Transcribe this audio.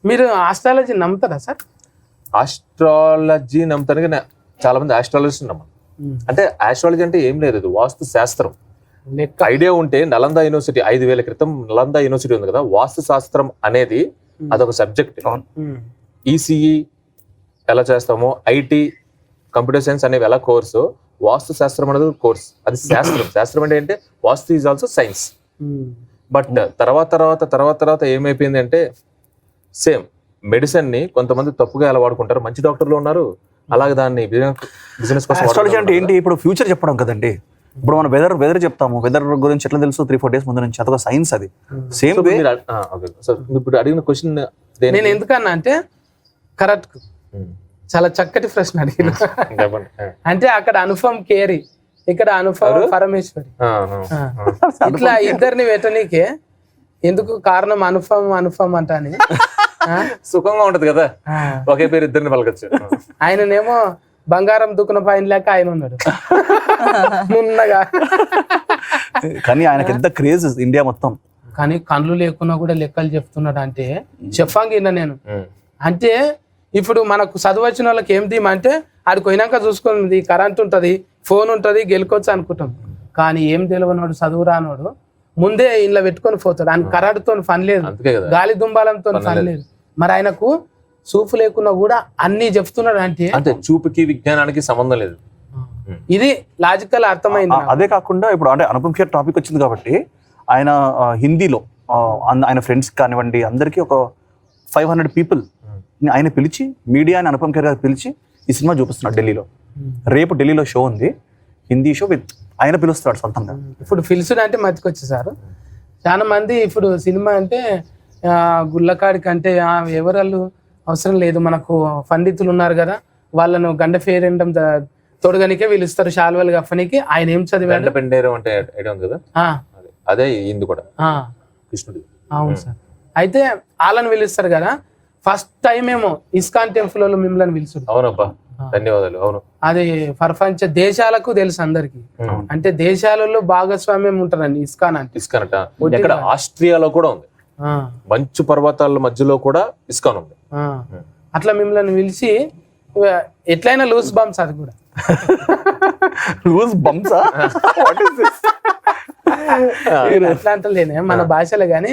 మీరు ఆస్ట్రాలజీ నమ్ముతారా sir? Astrology నమ్ముతాను కానీ చాలా మంది ఆస్ట్రాలజిస్ట్ నమ్మరు. అంటే ఆస్ట్రాలజీ అంటే ఏం లేదు, అది వాస్తు శాస్త్రం. లెక్క ఐడియా ఉంటే నలంద యూనివర్సిటీ 5,000 క్రితం నలంద యూనివర్సిటీ ఉంది కదా, వాస్తు శాస్త్రం అనేది అదొక సబ్జెక్ట్. ఈసీఈ ఎలా చేస్తామో, ఐటీ, కంప్యూటర్ సైన్స్ అనేవి ఎలా కోర్సు, వాస్తు శాస్త్రం అనేది కోర్స్. అది శాస్త్రం. శాస్త్రం అంటే ఏంటంటే వాస్తు ఈజ్ ఆల్సో సైన్స్. బట్ తర్వాత ఏమైపోయింది అంటే సేమ్ మెడిసిన్ ని కొంతమంది తప్పుగా ఎలా వాడుకుంటారు, మంచి డాక్టర్లు ఉన్నారు, అలాగే దాన్ని బిజినెస్ కోసం. ఆస్ట్రాలజీ అంటే ఏంటి? ఇప్పుడు ఫ్యూచర్ చెప్పడం కదండి. ఇప్పుడు మనం వెదర్ చెప్తాము, వెదర్ గురించి ఎట్లా తెలుసు 3-4 days ముందు నుంచి, అదొక సైన్స్. అది సేమ్ వే. ఇప్పుడు అడిగిన క్వశ్చన్ నేను ఎందుకన్నా అంటే కరెక్ట్, చాలా చక్కటి ప్రశ్న అడిగిన. అంటే అక్కడ అనుపమ్ కేరి, ఇక్కడ అనుపమ్ పరమేశ్వరి, ఇట్లా ఇద్దరిని పెట్టనీకే ఎందుకు కారణం అనుపమ్ అంటాని. సుఖంగా ఉంటది కదా, ఒకే పేరు ఇద్దరిని పలకొచ్చు. ఆయననేమో బంగారం దుక్కున పైన లేక ఆయన ఉన్నాడు మున్నగా. కానీ ఆయనకి ఎంత క్రేజ్ ఇండియా మొత్తం. కానీ కళ్ళు లేకున్నా కూడా లెక్కలు చెప్తున్నాడు అంటే చెప్పంగా నేను. అంటే ఇప్పుడు మనకు చదువు వచ్చిన వాళ్ళకి ఏం తీయమంటే ఆడికి పోయినాక చూసుకుంది, కరెంట్ ఉంటుంది, ఫోన్ ఉంటుంది, గెలుకోవచ్చు అనుకుంటాం. కానీ ఏం తెలియనోడు, చదువు రానోడు ముందే ఇంట్లో పెట్టుకొని పోతాడు. ఆయన కరెంటుతో పని లేదు, గాలి దుంబాలంతో పని లేదు. మరి ఆయనకు చూపు లేకున్నా కూడా అన్ని చెప్తున్నాడు అంటే చూపుకి విజ్ఞానానికి సంబంధం లేదు. ఇది లాజికల్ అర్థమైంది. అదే కాకుండా ఇప్పుడు అంటే అనుపమ్ ఖేర్ టాపిక్ వచ్చింది కాబట్టి ఆయన హిందీలో ఆయన ఫ్రెండ్స్ కానివ్వండి అందరికీ ఒక 500 people ఆయన పిలిచి, మీడియా అనుపమ్ ఖేర్ గారు పిలిచి ఈ సినిమా చూపిస్తున్నాడు ఢిల్లీలో. రేపు ఢిల్లీలో షో ఉంది, హిందీ షో, విత్ ఆయన పిలుస్తాడు సొంతంగా. ఇప్పుడు పిలుచుడు అంటే మతికొచ్చేసారు చాలా మంది. ఇప్పుడు సినిమా అంటే గుళ్ళకాడికి అంటే ఎవరు అవసరం లేదు, మనకు పండితులు ఉన్నారు కదా, వాళ్ళను గండ ఫేరెండం తొడగనికే పిలుస్తారు, శాల్వలు గఫనికి. ఆయన ఏం చదివాడు? అంటే ఐడియా ఉంది కదా, అదే ఇందు కూడా కృష్ణుడు. అవును సార్. అయితే వాళ్ళని పిలుస్తారు కదా, ఫస్ట్ టైం ఏమో ఇస్కాన్ టెంపుల్ లో మిమ్మల్ని పిలుచుడు. అవునబ్బా, ధన్యవాదాలు. అవును, అది ప్రపంచ దేశాలకు తెలుసు అందరికి. అంటే దేశాలలో భాగస్వామ్యం ఉంటారండి ఇస్కాన్ అంటే. ఇస్కాన్ అంట ఎక్కడ? ఆస్ట్రియాలో కూడా ఉంది, మంచు పర్వతాల మధ్యలో కూడా ఇస్కాన్ ఉంది. అట్లా మిమ్మల్ని పిలిచి ఎట్లయినా లూజ్ బంప్స్, అది కూడా లూజ్ బంప్స్ అట్లా అంటలేనే మన భాషలో గానీ